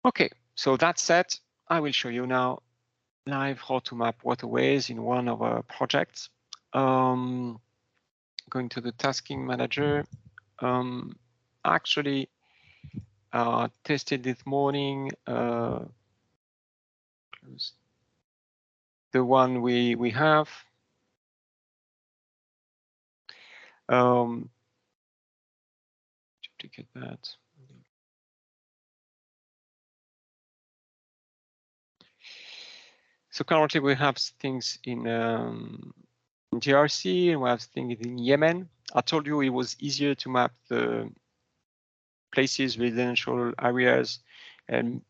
Okay, so that said, I will show you now live how to map waterways in one of our projects. Going to the tasking manager. Actually, tested this morning the one we have. Duplicate that. So currently we have things in DRC and we have things in Yemen. I told you it was easier to map the places, residential areas, and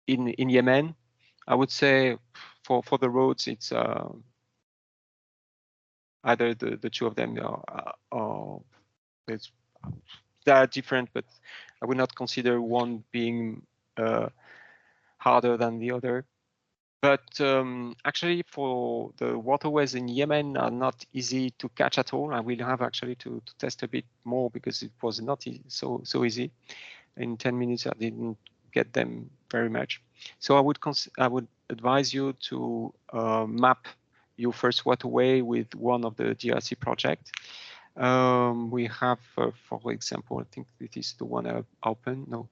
in Yemen. I would say for the roads, it's either the two of them are they are different, but I would not consider one being harder than the other. But actually, for the waterways in Yemen are not easy to catch at all. I will have actually to test a bit more because it was not so easy. In 10 minutes, I didn't get them very much. So I would advise you to map your first waterway with one of the DRC project. We have, for example, I think it is the one I opened. No,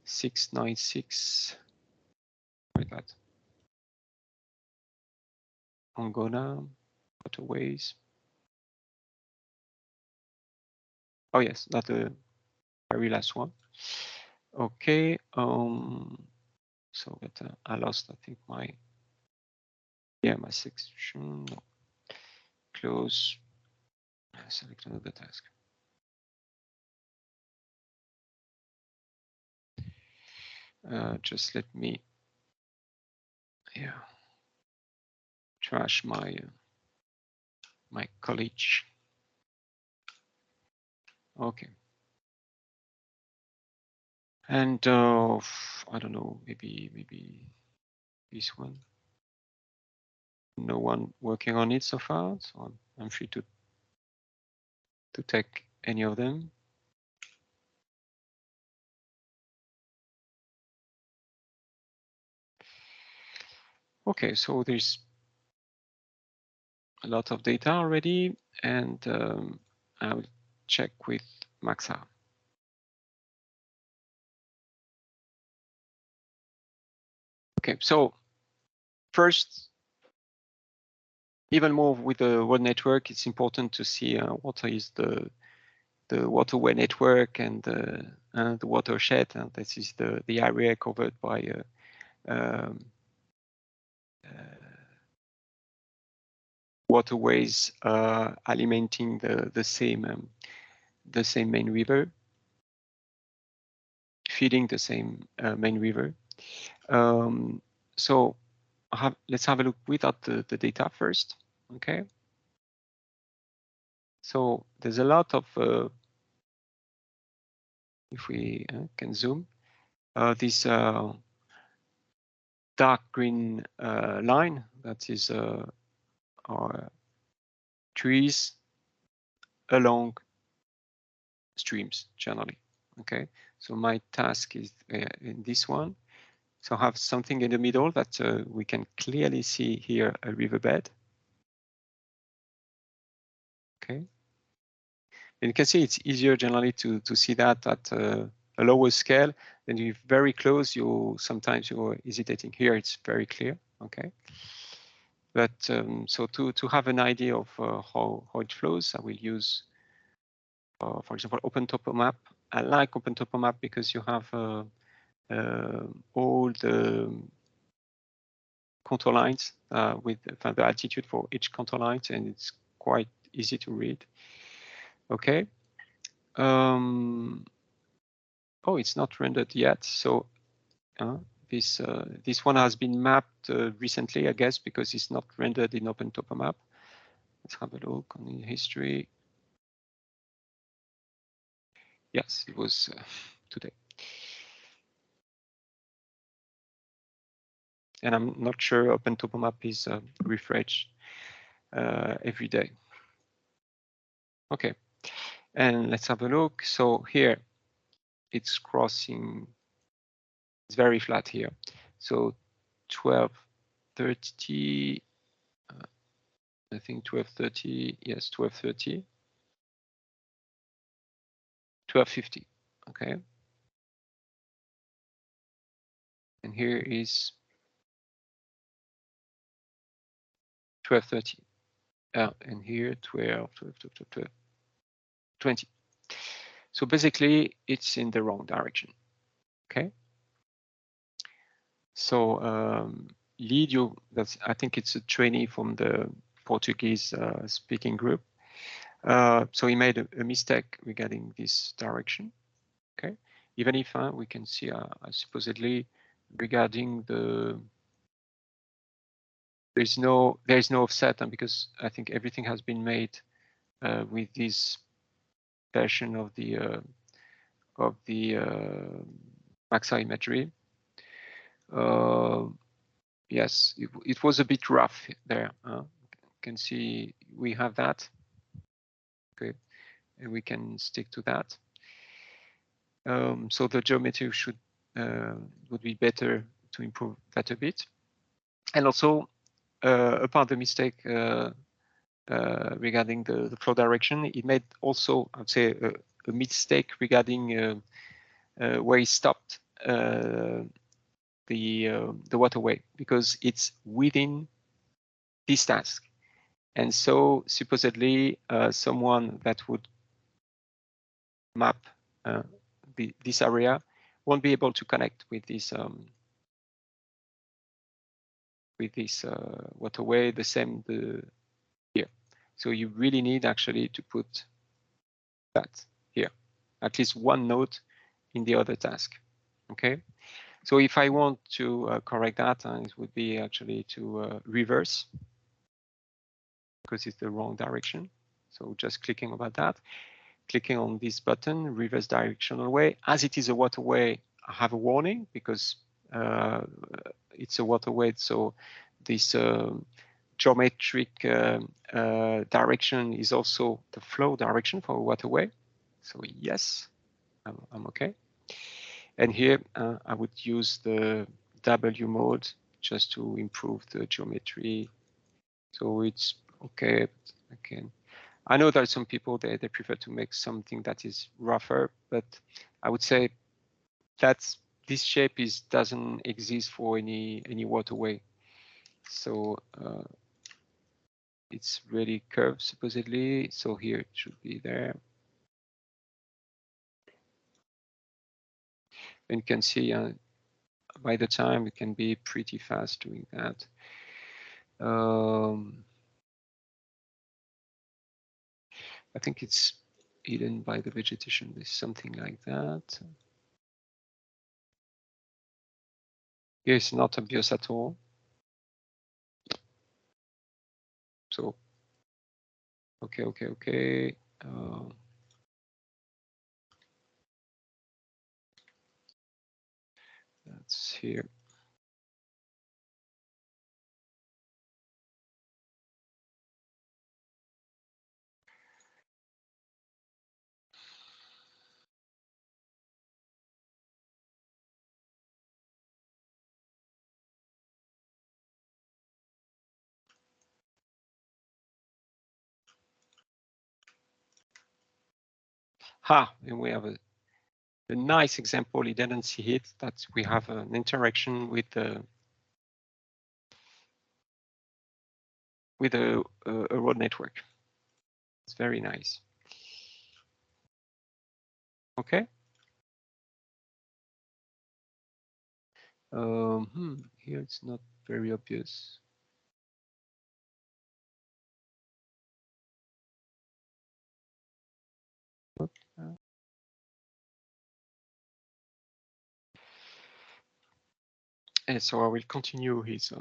696. Like that. Angola, waterways. Oh yes, not the very last one. Okay. So but I lost, I think, my section. No. Close. Select another task. Just let me, trash my my college. Okay. And I don't know, maybe this one. No one working on it so far, so I'm free to take any of them. Okay, so there's a lot of data already, and I'll check with Maxa. Okay, so first, even more with the road network, it's important to see what is the waterway network and the watershed, and this is the area covered by waterways alimenting the same main river, feeding the same main river. So let's have a look without the data first. Okay. So there's a lot of if we can zoom, this dark green line, that is our trees along streams generally. Okay, so my task is in this one. So I have something in the middle that we can clearly see here, a riverbed. Okay, and you can see it's easier generally to see that at a lower scale. Then you're very close, sometimes you're hesitating. Here it's very clear. Okay, but so to have an idea of how it flows, I will use, for example, OpenTopoMap. I like OpenTopoMap because you have all the contour lines with the altitude for each contour lines, and it's quite easy to read. Okay. Oh, it's not rendered yet. So this one has been mapped recently, I guess, because it's not rendered in OpenTopoMap. Let's have a look on the history. Yes, it was today. And I'm not sure OpenTopoMap is refreshed every day. Okay, and let's have a look. So here it's crossing It's very flat here. So 1230, I think 1230, yes, 1230, 1250, okay. And here is 1230, and here 12, 12, 12, 12, 12, 20. So basically, it's in the wrong direction, okay. So Lidio, I think it's a trainee from the Portuguese speaking group. So he made a mistake regarding this direction, okay. Even if we can see supposedly regarding there's no offset, because I think everything has been made with this version of the Maxa imagery. Yes, it was a bit rough there. You can see we have that. Okay, and we can stick to that. So the geometry would be better to improve that a bit. And also, upon the mistake regarding the flow direction, it made also, I would say, a mistake regarding where he stopped the waterway, because it's within this task. And so supposedly someone that would map this area won't be able to connect with this waterway the same here. So you really need actually to put that here, at least one node in the other task. Okay. So if I want to correct that, it would be actually to reverse, because it's the wrong direction. So just clicking about that, clicking on this button, reverse directional way. As it is a waterway, I have a warning, because it's a waterway. So this geometric direction is also the flow direction for a waterway. So yes, I'm okay. And here I would use the W mode just to improve the geometry. So it's okay. Again, I know that some people they prefer to make something that is rougher, but I would say that this shape doesn't exist for any waterway. So it's really curved supposedly. So here it should be there. And you can see by the time it can be pretty fast doing that. I think it's hidden by the vegetation. There's something like that. Here it's not obvious at all. So, okay. That's here. And we have a nice example. You didn't see it, that we have an interaction with a road network. It's very nice. Okay. Here it's not very obvious. And so I will continue his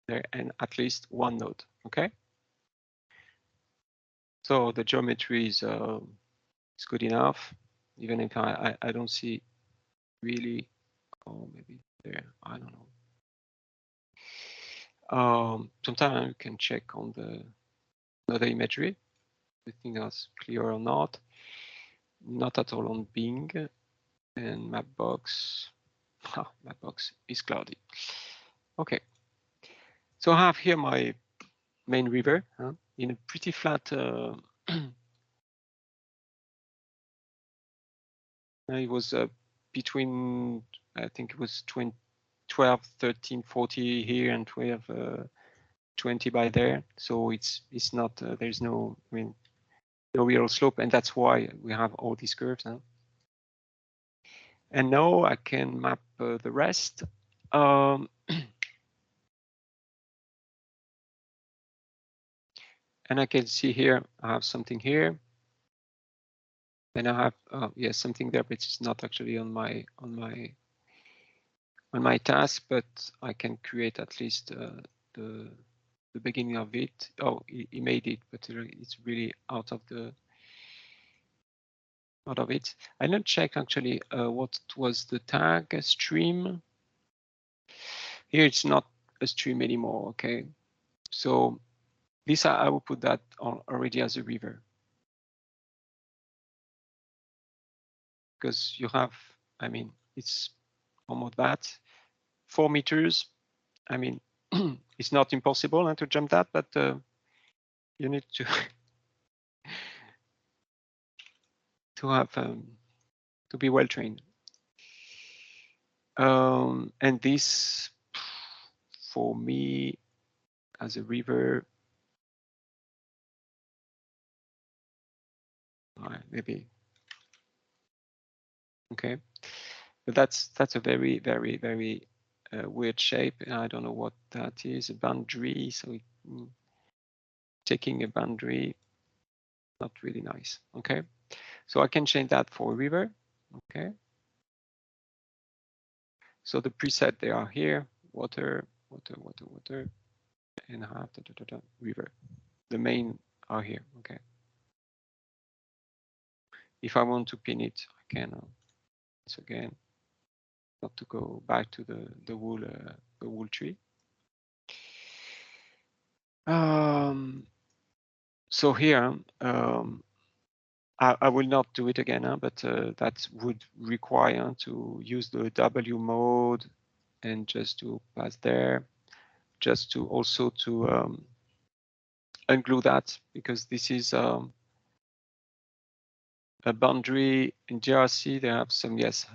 there, and at least one node. Okay. So the geometry is good enough, even if I don't see really. Oh, maybe there. I don't know. Sometimes you can check on the another imagery. Everything else clear or not? Not at all on Bing. And Mapbox, Mapbox is cloudy. Okay, so I have here my main river in a pretty flat. It was between, I think it was 12, 13, 40 here and 12, 20 by there. So it's not, there's no, I mean, no real slope, and that's why we have all these curves now. And now I can map the rest. And I can see here, I have something here. And I have, yes, something there, but it's not actually on my task, but I can create at least the beginning of it. Oh, he made it, but it's really out of it. I didn't check actually what was the tag stream. Here it's not a stream anymore. Okay, so this I will put that on already as a river, because you have, I mean, it's almost that 4 meters. I mean, it's not impossible to jump that, but you need to to have to be well trained. And this, for me, as a river, maybe okay, but that's a very weird shape. I don't know what that is. A boundary, so taking a boundary, not really nice. Okay, so I can change that for a river. Okay, so the preset they are here: water, and half river. The main are here. Okay. If I want to pin it, I can. Once again, not to go back to the wool tree. So here, I will not do it again, but that would require to use the W mode and just to pass there, just to also to unglue that, because this is a boundary in JRC. They have some, yes,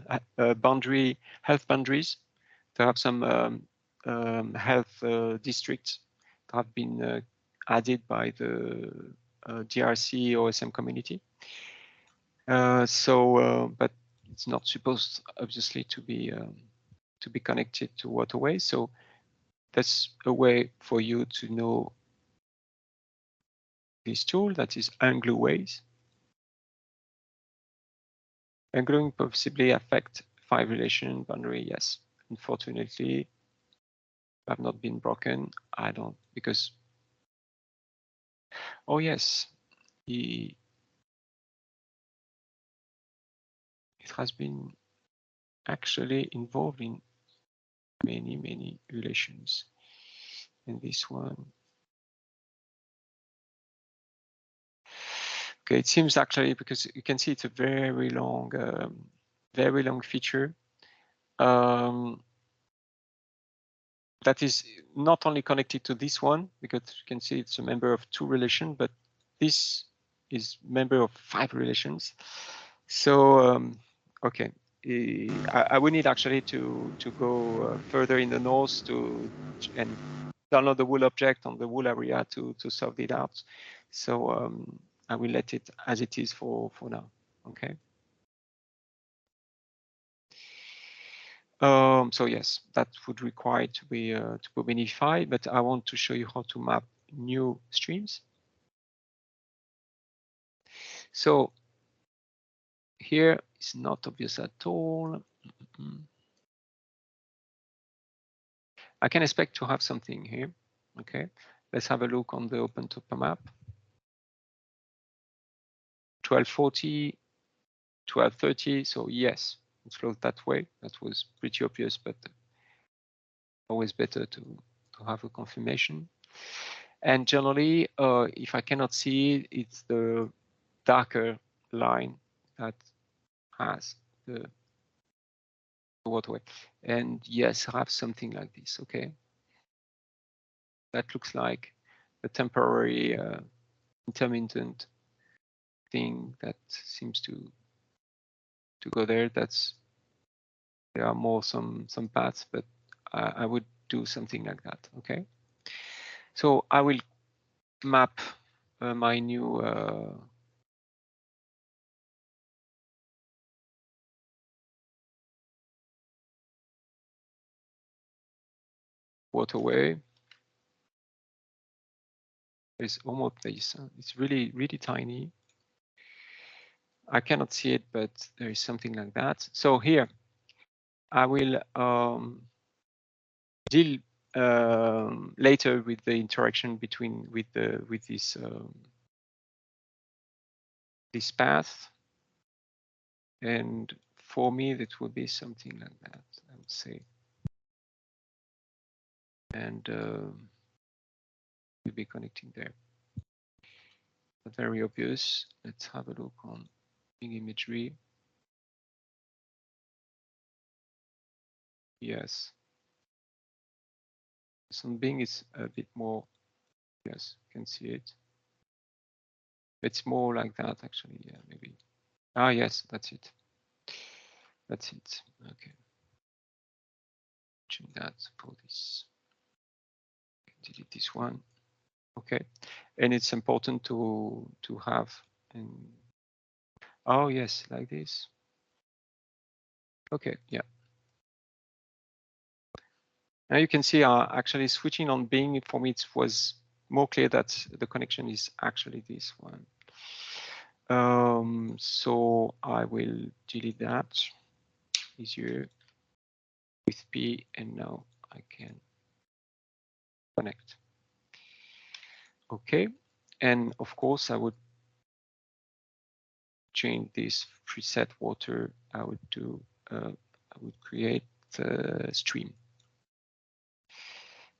boundary health boundaries. They have some health districts that have been added by the JRC OSM community. But it's not supposed, obviously, to be connected to waterways. So that's a way for you to know this tool, that is unglue ways. Ungluing possibly affect 5 relation boundary. Yes, unfortunately, have not been broken. I don't, because, oh yes, it has been actually involved in many relations. And this one, okay, it seems actually, because you can see it's a very long feature. That is not only connected to this one, because you can see it's a member of 2 relations, but this is member of 5 relations. So okay, I will need actually to go further in the north and download the wool object on the wool area to solve it out. So I will let it as it is for now. Okay. So yes, that would require to be minified, but I want to show you how to map new streams. So here it's not obvious at all. I can expect to have something here. Okay, let's have a look on the OpenStreetMap. 1240, 1230. So yes, it flows that way. That was pretty obvious, but always better to have a confirmation. And generally, if I cannot see it, it's the darker line that has the the waterway. And yes, I have something like this. Okay, that looks like a temporary intermittent thing that seems to go there. There are more some paths, but I would do something like that. Okay, so I will map my new waterway. It's almost this. It's really, really tiny. I cannot see it, but there is something like that. So here, I will deal later with the interaction between with this path, and for me, that would be something like that. I would say, and we'll be connecting there. But very obvious. Let's have a look on Bing imagery. Yes. So Bing is a bit more. Yes, you can see it. It's more like that, actually. Yeah, maybe. Ah, yes, that's it. That's it. Okay. Change that for this. Delete this one. Okay. And it's important to have. Oh, yes, like this. Okay. Yeah. Now you can see actually switching on Bing for me, it was more clear that the connection is actually this one. So I will delete that. Easier with P, and now I can connect. Okay, and of course I would change this preset water. I would do. I would create a stream,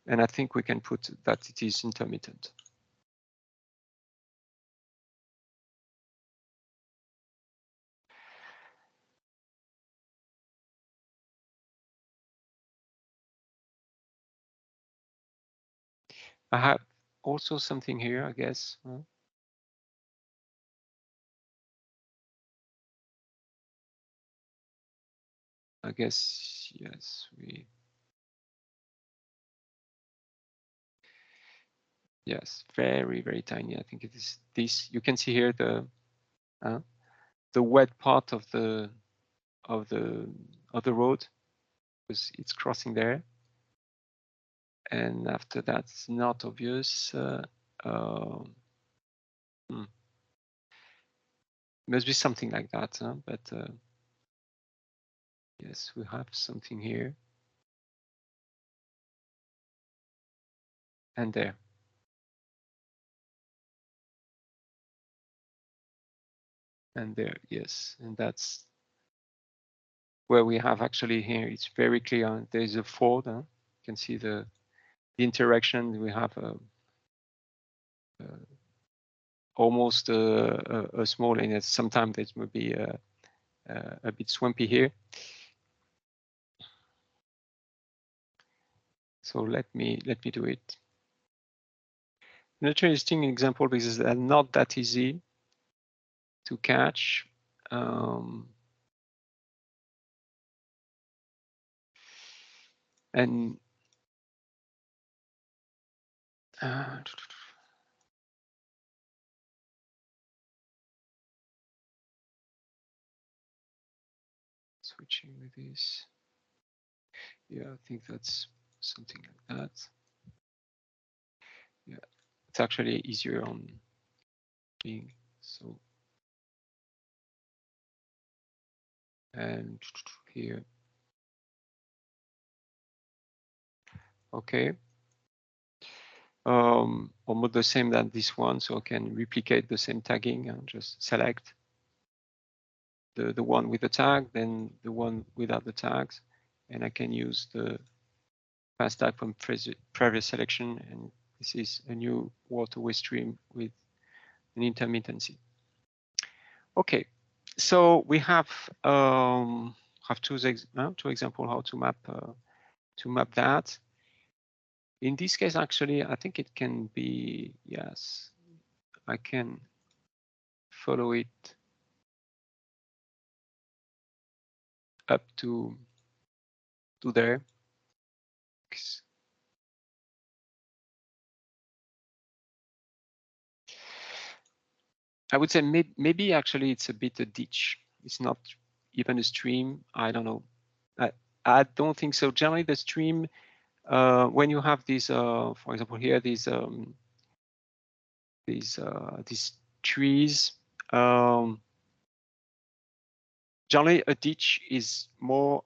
and I think we can put that it is intermittent. I have also something here, I guess. I guess, yes, yes, very, very tiny. I think it is this. You can see here the wet part of the road, because it's crossing there. And after that, it's not obvious. Must be something like that, but yes, we have something here and there. And there, yes, and that's where we have actually here. It's very clear. There's a fold. You can see the interaction. We have almost a small, and sometimes it may be a bit swampy here. So let me do it. An interesting example, because they're not that easy to catch. And switching with this. Yeah, I think that's something like that. Yeah, it's actually easier on Bing. So, and here. Okay. Almost the same than this one, so I can replicate the same tagging and just select the one with the tag, then the one without the tags, and I can use the past tag from previous selection, and this is a new waterway stream with an intermittency. Okay, so we have have two examples how to map that. In this case, actually, I think it can be, yes, I can follow it up to there. I would say maybe actually it's a bit a ditch. It's not even a stream. I don't know. I don't think so. Generally, the stream, when you have these, for example, here these trees, generally a ditch is more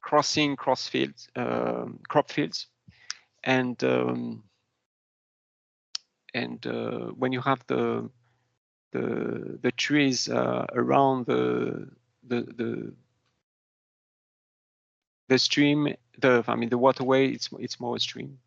crossing crop fields, and when you have the trees around the stream, the waterway, it's more a stream.